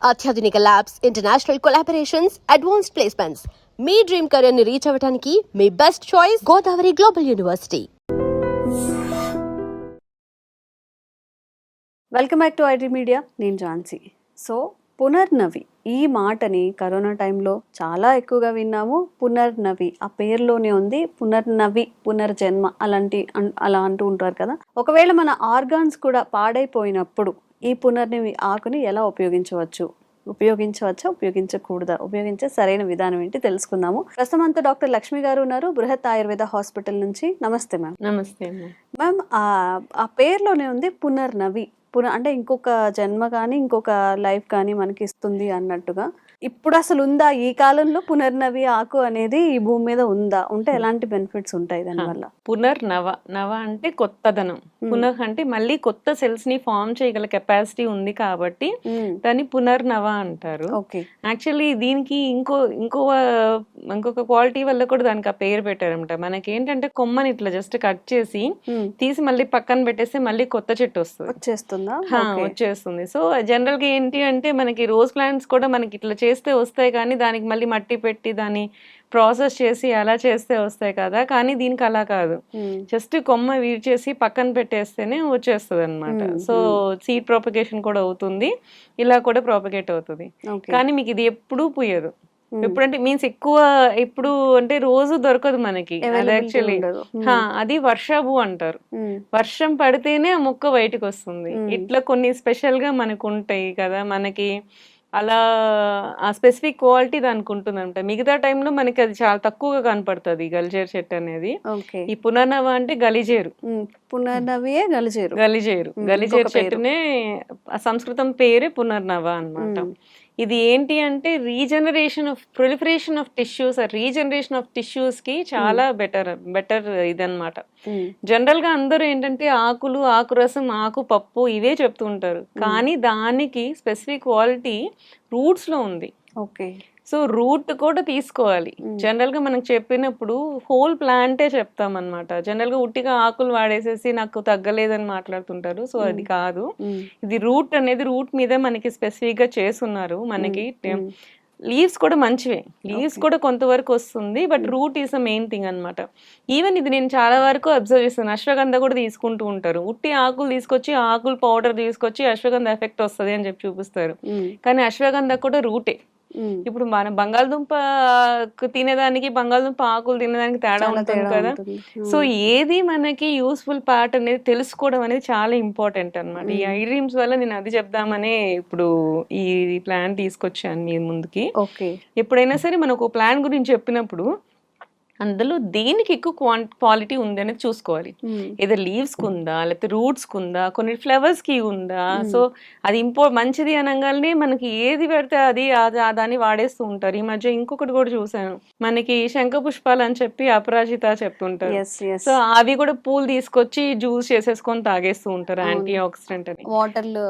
అత్యాధునిక labs, international collaborations, advanced placements. మీ dream career ని రీచ్ అవ్వడానికి మీ best choice Godavari global university. Welcome back to IT media. నేను ఝాన్సీ. సో పునర్నవి ఈ మాటని కరోనా టైంలో చాలా ఎక్కువగా విన్నాము. పునర్నవి ఆ పేరులోనే ఉంది. పునర్నవి, పునర్జన్మ అలా అంటూ ఉంటారు కదా. ఒకవేళ మన ఆర్గాన్స్ కూడా పాడైపోయినప్పుడు ఈ పునర్నవి ఆకుని ఎలా ఉపయోగించవచ్చా, ఉపయోగించకూడదా, ఉపయోగించే సరైన విధానం ఏంటి తెలుసుకుందాము. ప్రస్తుతం డాక్టర్ లక్ష్మి గారు ఉన్నారు, బృహత్ ఆయుర్వేద హాస్పిటల్ నుంచి. నమస్తే మ్యామ్. నమస్తే మ్యామ్. ఆ పేరులోనే ఉంది పునర్నవి. అంటే ఇంకొక జన్మ కానీ ఇంకొక లైఫ్ కానీ మనకి ఇస్తుంది అన్నట్టుగా. ఇప్పుడు అసలు ఉందా ఈ కాలంలో పునర్నవి ఆకు అనేది ఈ భూమి మీద ఉందా? ఉంటే ఎలాంటి బెనిఫిట్స్ ఉంటాయి దానివల్ల? నవ అంటే కొత్తదనం. పునః అంటే మళ్ళీ కొత్త సెల్స్ ని ఫామ్ చేయగల కెపాసిటీ ఉంది కాబట్టి దాన్ని పునర్నవ అంటారు. యాక్చువల్లీ దీనికి ఇంకొక క్వాలిటీ వల్ల కూడా దానికి ఆ పేరు పెట్టారనమాట. మనకి ఏంటంటే కొమ్మని ఇట్లా జస్ట్ కట్ చేసి తీసి మళ్ళీ పక్కన పెట్టేస్తే మళ్ళీ కొత్త చెట్టు వచ్చేస్తుంది. సో జనరల్ గా ఏంటి అంటే మనకి రోజ్ ప్లాంట్స్ కూడా మనకి ఇట్లా చేస్తే వస్తాయి, కానీ దానికి మళ్ళీ మట్టి పెట్టి దాన్ని ప్రాసెస్ చేసి అలా చేస్తే వస్తాయి కదా. కానీ దీనికి అలా కాదు, జస్ట్ కొమ్మ వీడ్చేసి పక్కన పెట్టేస్తేనే వచ్చేస్తుంది అనమాట. సో సీడ్ ప్రొపగేషన్ కూడా అవుతుంది, ఇలా కూడా ప్రొపగేట్ అవుతుంది. కానీ మీకు ఇది ఎప్పుడూ పూయదు. ఎప్పుడంటే మీన్స్ ఎక్కువ ఎప్పుడు అంటే రోజు దొరకదు మనకి. అది యాక్చువల్లీ అది వర్షాభు అంటారు. వర్షం పడితేనే ఆ మొక్క బయటకు వస్తుంది. ఇట్లా కొన్ని స్పెషల్ గా మనకు ఉంటాయి కదా, మనకి అలా ఆ స్పెసిఫిక్ క్వాలిటీ దానికి ఉంటుంది అనమాట. మిగతా టైంలో మనకి అది చాలా తక్కువగా కనపడుతుంది గలిజేరు చెట్టు అనేది. ఈ పునర్నవ అంటే గలిజేరు, గలిజేరు చెట్టునే సంస్కృతం పేరే పునర్నవ అన్నమాట. ఇది ఏంటి అంటే proliferation of tissues, regeneration of tissues కి చాలా బెటర్ ఇదన్నమాట. జనరల్ గా అందరూ ఏంటంటే ఆకులు, ఆకురసం, ఆకు పప్పు ఇవే చెప్తూ ఉంటారు, కానీ దానికి స్పెసిఫిక్ క్వాలిటీ రూట్స్ లో ఉంది. సో రూట్ కూడా తీసుకోవాలి. జనరల్ గా మనం చెప్పినప్పుడు హోల్ ప్లాంటే చెప్తాం అనమాట. జనరల్ గా ఉట్టిగా ఆకులు వాడేసేసి నాకు తగ్గలేదని మాట్లాడుతుంటారు. సో అది కాదు, ఇది రూట్ అనేది రూట్ మీద మనకి స్పెసిఫిక్ గా చేస్తున్నారు. మనకి లీవ్స్ కూడా మంచివే, లీవ్స్ కూడా కొంతవరకు వస్తుంది, but root is the main thing అనమాట. ఈవెన్ ఇది నేను చాలా వరకు అబ్జర్వ్ చేస్తాను, అశ్వగంధ కూడా తీసుకుంటూ ఉంటారు. ఉట్టి ఆకులు తీసుకొచ్చి ఆకులు పౌడర్ తీసుకొచ్చి అశ్వగంధ ఎఫెక్ట్ వస్తుంది అని చెప్పి చూపిస్తారు, కానీ అశ్వగంధ కూడా రూటే. ఇప్పుడు మనం బంగాళదుంప తినేదానికి బంగాళదుంప ఆకులు తినేదానికి తేడా ఉంటుంది కదా. సో ఏది మనకి యూస్ఫుల్ పార్ట్ అనేది తెలుసుకోవడం అనేది చాలా ఇంపార్టెంట్ అనమాట. ఈ ఐ డ్రీమ్స్ వల్ల నేను అది చెప్దామనే ఇప్పుడు ఈ ప్లాన్ తీసుకొచ్చాను మీ ముందుకి. ఎప్పుడైనా సరే మనం ఒక ప్లాన్ గురించి చెప్పినప్పుడు అందులో దేనికి ఎక్కువ క్వాలిటీ ఉంది అనేది చూసుకోవాలి. ఏదో లీవ్స్ కుందా, లేకపోతే రూట్స్ కుందా, కొన్ని ఫ్లవర్స్ కి ఉందా. సో అది మంచిది అనగానే మనకి ఏది పెడితే అది దాన్ని వాడేస్తూ ఉంటారు. ఈ మధ్య ఇంకొకటి కూడా చూసాను, మనకి శంఖ పుష్పాలు అని చెప్పి అపరాజిత చెప్తుంటారు. సో అవి కూడా పూలు తీసుకొచ్చి జ్యూస్ చేసేసుకొని తాగేస్తూ ఉంటారు, యాంటీ ఆక్సిడెంట్ అని. వాటర్ లో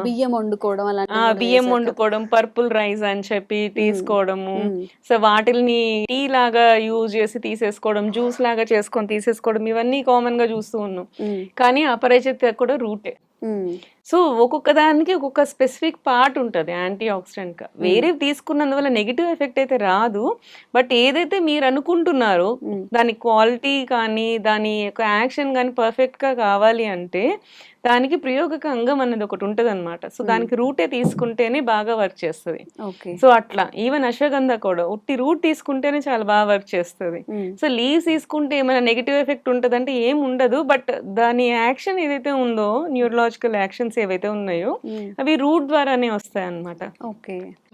బియ్యం వండుకోవడం, పర్పుల్ రైస్ అని చెప్పి తీసుకోవడము. సో వాటిని టీ లాగా యూజ్ చేసి తీసేసుకోవడం, జ్యూస్ లాగా చేసుకొని తీసేసుకోవడం, ఇవన్నీ కామన్ గా చూస్తూ ఉన్నాం. కానీ అపరిచిత కూడా రూటే. సో ఒక్కొక్క దానికి ఒక్కొక్క స్పెసిఫిక్ పార్ట్ ఉంటుంది యాంటీ ఆక్సిడెంట్ గా. వేరే తీసుకున్నందువల్ల నెగిటివ్ ఎఫెక్ట్ అయితే రాదు, బట్ ఏదైతే మీరు అనుకుంటున్నారో దాని క్వాలిటీ కానీ దాని యొక్క యాక్షన్ కానీ పర్ఫెక్ట్ గా కావాలి అంటే దానికి ప్రయోగక అంగం అనేది ఒకటి ఉంటది అనమాట. సో దానికి రూటే తీసుకుంటేనే బాగా వర్క్ చేస్తుంది. సో అట్లా ఈవెన్ అశ్వగంధ కూడా ఉట్టి రూట్ తీసుకుంటేనే చాలా బాగా వర్క్ చేస్తుంది. సో లీవ్స్ తీసుకుంటే ఏమైనా నెగిటివ్ ఎఫెక్ట్ ఉంటుంది అంటే ఏం ఉండదు, బట్ దాని యాక్షన్ ఏదైతే ఉందో, న్యూరలాజికల్ యాక్షన్స్ ఏవైతే ఉన్నాయో అవి రూట్ ద్వారానే వస్తాయి అన్నమాట.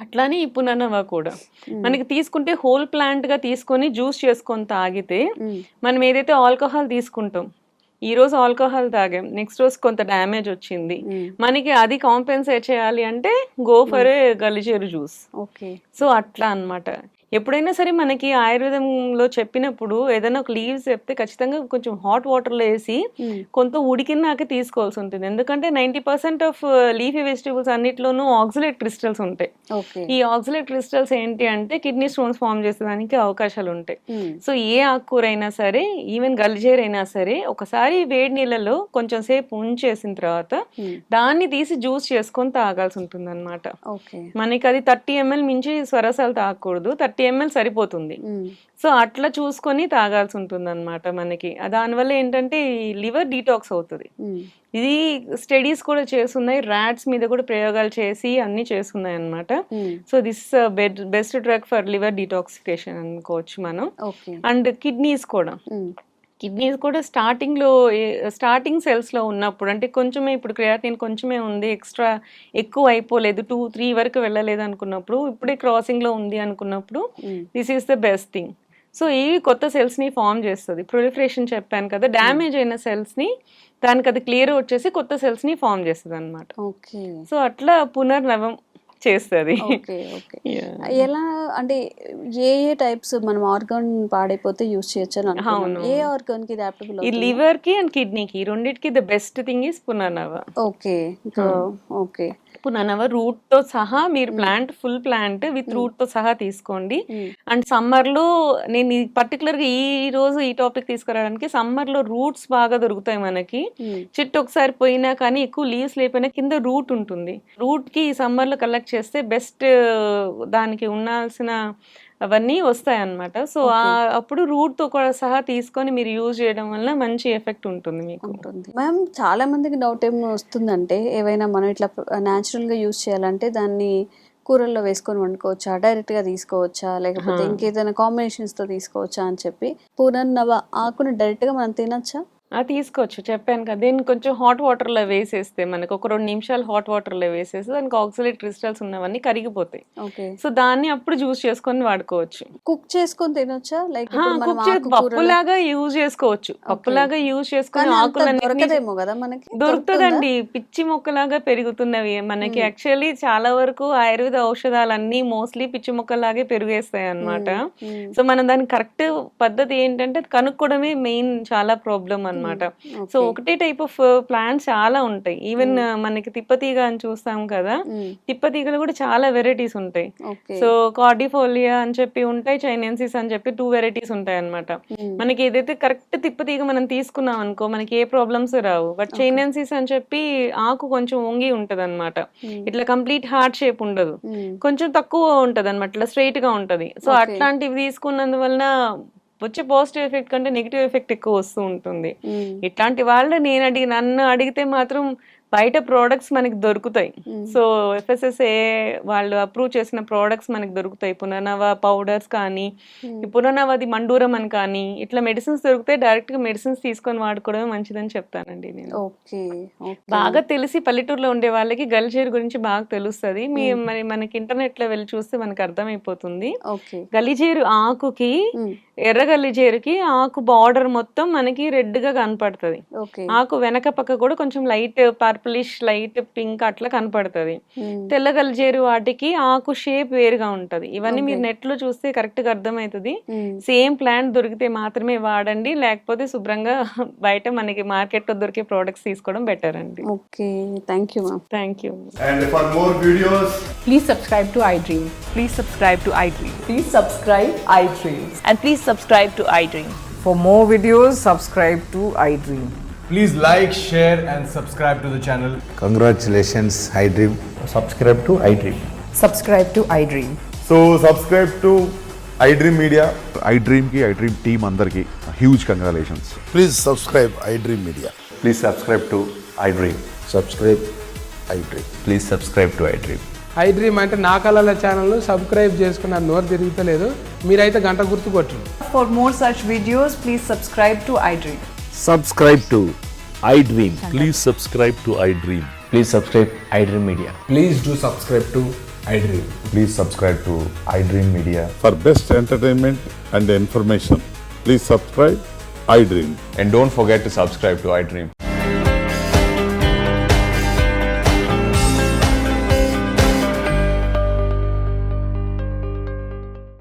అట్లానే ఈ పునర్నవ కూడా మనకి తీసుకుంటే హోల్ ప్లాంట్ గా తీసుకొని జ్యూస్ చేసుకొని తాగితే, మనం ఏదైతే ఆల్కహాల్ తీసుకుంటాం, ఈ రోజు ఆల్కహాల్ తాగాం, నెక్స్ట్ రోజు కొంత డ్యామేజ్ వచ్చింది, మనకి అది కాంపెన్సేట్ చేయాలి అంటే గో ఫర్ ఏ గలిజేరు జ్యూస్. సో అట్లా అన్నమాట. ఎప్పుడైనా సరే మనకి ఆయుర్వేదంలో చెప్పినప్పుడు ఏదైనా ఒక లీవ్స్ చెప్తే ఖచ్చితంగా కొంచెం హాట్ వాటర్లో వేసి కొంత ఉడికినాక తీసుకోవాల్సి ఉంటుంది. ఎందుకంటే 90% ఆఫ్ లీఫీ వెజిటబుల్స్ అన్నిట్లోనూ ఆక్సలేట్ క్రిస్టల్స్ ఉంటాయి. ఓకే. ఈ ఆక్సలేట్ క్రిస్టల్స్ ఏంటి అంటే కిడ్నీ స్టోన్స్ ఫామ్ చేసేదానికి అవకాశాలు ఉంటాయి. సో ఏ ఆకుకూర అయినా సరే, ఈవెన్ గలిజేర్ అయినా సరే, ఒకసారి వేడి నీళ్ళలో కొంచెం సేపు ఉంచేసిన తర్వాత దాన్ని తీసి జ్యూస్ చేసుకొని తాగాల్సి ఉంటుంది అనమాట. ఓకే. మనకి అది 30 ml మించి స్వరసాలు తాగకూడదు, 30 ml సరిపోతుంది. సో అట్లా చూసుకొని తాగాల్సి ఉంటుంది అనమాట. మనకి దానివల్ల ఏంటంటే ఈ లివర్ డీటాక్స్ అవుతుంది. ఇది స్టడీస్ కూడా చేస్తున్నాయి, ర్యాట్స్ మీద కూడా ప్రయోగాలు చేసి అన్ని చేస్తున్నాయి అనమాట. So this best drug for liver detoxification అనుకోవచ్చు మనం. అండ్ కిడ్నీస్ కూడా స్టార్టింగ్ సెల్స్లో ఉన్నప్పుడు, అంటే కొంచెమే ఇప్పుడు క్రియాటిన్ కొంచెమే ఉంది, ఎక్కువ అయిపోలేదు, 2-3 వరకు వెళ్ళలేదు అనుకున్నప్పుడు, ఇప్పుడే క్రాసింగ్లో ఉంది అనుకున్నప్పుడు this is the best thing. So ఇవి కొత్త సెల్స్ని ఫామ్ చేస్తుంది. ప్రొలిఫరేషన్ చెప్పాను కదా, డ్యామేజ్ అయిన సెల్స్ని దానికి అది క్లియర్ వచ్చేసి కొత్త సెల్స్ని ఫామ్ చేస్తుంది అనమాట. సో అట్లా పునర్నవం చేస్తుంది. ఎలా అంటే ఏ టైప్స్ మనం ఆర్గాన్ పాడైపోతే యూజ్ చేయొచ్చు? ఏ ఆర్గాన్ కి అడాప్టబుల్? ఈ లివర్ కి అండ్ కిడ్నీకి రెండిటికి ద బెస్ట్ థింగ్ ఈస్ పునర్నవ. ఓకే. ఓకే. పునర్నవ రూట్ తో సహా మీరు ఫుల్ ప్లాంట్ విత్ రూట్ తో సహా తీసుకోండి. అండ్ సమ్మర్ లో నేను పర్టికులర్ గా ఈ రోజు ఈ టాపిక్ తీసుకురావడానికి, సమ్మర్ లో రూట్స్ బాగా దొరుకుతాయి మనకి. చెట్టు ఒకసారి పోయినా కానీ ఎక్కువ లీవ్స్ లేకపోయినా కింద రూట్ ఉంటుంది. రూట్ కి ఈ సమ్మర్ లో కలెక్ట్ చేస్తే బెస్ట్, దానికి ఉండాల్సిన అవన్నీ వస్తాయి అన్నమాట. సో అప్పుడు రూట్ తో కూడా సహా తీసుకొని మీరు యూజ్ చేయడం వల్ల మంచి ఎఫెక్ట్ ఉంటుంది మీకు. మ్యామ్, చాలా మందికి డౌట్ ఏం వస్తుందంటే, ఏవైనా మనం ఇట్లా న్యాచురల్ గా యూజ్ చేయాలంటే దాన్ని కూరల్లో వేసుకొని వండుకోవచ్చా, డైరెక్ట్ గా తీసుకోవచ్చా, లేకపోతే ఇంకేదైనా కాంబినేషన్స్ తో తీసుకోవచ్చా అని చెప్పి, పునర్నవ ఆకుని డైరెక్ట్ గా మనం తినచ్చా? తీసుకోవచ్చు, చెప్పాను కదా. దీన్ని కొంచెం హాట్ వాటర్లో వేసేస్తే, మనకు ఒక 2 నిమిషాలు హాట్ వాటర్లో వేసేస్తే దానికి ఆక్సలేట్ క్రిస్టల్స్ ఉన్నవన్నీ కరిగిపోతాయి. సో దాన్ని అప్పుడు జ్యూస్ చేసుకొని వాడుకోవచ్చు. కుక్ చేసుకొని తినొచ్చా? లైక్ పప్పులాగా యూజ్ చేసుకోవచ్చు. పప్పులాగా యూజ్ చేసుకుని ఆకులన్నీ దొరుకుతుందండి. పిచ్చి మొక్కలాగా పెరుగుతున్నవి మనకి. యాక్చువల్లీ చాలా వరకు ఆయుర్వేద ఔషధాలన్నీ మోస్ట్లీ పిచ్చి మొక్కలాగే పెరిగేస్తాయి అన్నమాట. సో మనం దాని కరెక్ట్ పద్ధతి ఏంటంటే కనుక్కోవడమే మెయిన్ చాలా ప్రాబ్లం అన్నమాట. సో ఒకటే టైప్ ఆఫ్ ప్లాంట్స్ చాలా ఉంటాయి. ఈవెన్ మనకి తిప్పతీగ అని చూస్తాం కదా, తిప్పతీగలు కూడా చాలా వెరైటీస్ ఉంటాయి. సో కార్డిఫోలియా అని చెప్పి ఉంటాయి, చైనెన్సిస్ అని చెప్పి 2 వెరైటీస్ ఉంటాయి అన్నమాట. మనకి ఏదైతే కరెక్ట్ తిప్పతీగ మనం తీసుకున్నాం అనుకో మనకి ఏ ప్రాబ్లమ్స్ రావు. బట్ చైనెన్సిస్ అని చెప్పి ఆకు కొంచెం వంగి ఉంటది అనమాట, ఇట్లా కంప్లీట్ హార్ట్ షేప్ ఉండదు, కొంచెం తక్కువ ఉంటది అనమాట, ఇట్లా స్ట్రైట్ గా ఉంటది. సో అట్లాంటివి తీసుకున్నందువలన వచ్చే పాజిటివ్ ఎఫెక్ట్ కంటే నెగిటివ్ ఎఫెక్ట్ ఎక్కువ వస్తూ ఉంటుంది. ఇట్లాంటి వాళ్ళు నన్ను అడిగితే మాత్రం బయట ప్రోడక్ట్స్ మనకి దొరుకుతాయి. సో FSSAI వాళ్ళు అప్రూవ్ చేసిన ప్రోడక్ట్స్ మనకి దొరుకుతాయి. పునర్నవ పౌడర్స్ కానీ, పునర్నవది మండూరం అని కానీ, ఇట్లా మెడిసిన్స్ దొరుకుతాయి. డైరెక్ట్ గా మెడిసిన్స్ తీసుకొని వాడుకోవడమే మంచిదని చెప్తానండి నేను. బాగా తెలిసి పల్లెటూరులో ఉండే వాళ్ళకి గలిజేరు గురించి బాగా తెలుస్తుంది. మరి మనకి ఇంటర్నెట్ లో వెళ్ళి చూస్తే మనకి అర్థమైపోతుంది. గలిజేరు ఆకుకి, ఎర్ర గలిజేరుకి ఆకు బార్డర్ మొత్తం మనకి రెడ్ గా కనపడుతుంది. ఆకు వెనక పక్క కూడా కొంచెం లైట్ పర్పులిష్, లైట్ పింక్ అట్లా కనపడుతుంది. తెల్ల గలిజేరు వాటికి ఆకు షేప్ వేరుగా ఉంటది. ఇవన్నీ మీరు నెట్ లో చూస్తే కరెక్ట్ గా అర్థమవుతుంది. సేమ్ ప్లాంట్ దొరికితే మాత్రమే వాడండి, లేకపోతే శుభ్రంగా బయట మనకి మార్కెట్ లో దొరికే ప్రోడక్ట్స్ తీసుకోవడం బెటర్ అండి. Okay, thank you ma'am. Thank you. And for more videos, please subscribe to iDream. Please subscribe to iDream. Please subscribe iDream. And please subscribe to iDream. For more videos, subscribe to iDream. please like, share and subscribe to the channel. Congratulations, iDream. Subscribe to iDream. Subscribe to iDream. So subscribe to iDream Media. iDream ki iDream team andarki huge congratulations. Please subscribe iDream Media. Please subscribe to iDream. Subscribe iDream. Please subscribe to iDream. iDream అంటే నా కళల channel subscribe చేసుకున్న నోరు తిరుగుతలేదు, మీరైతే గంట గుర్తు కొట్టండి. For more such videos, please subscribe to iDream. Subscribe to iDream. Please subscribe to iDream. Please subscribe iDream Media. Please do subscribe to iDream. Please subscribe to iDream Media. For best entertainment and information, please subscribe iDream. And don't forget to subscribe to iDream.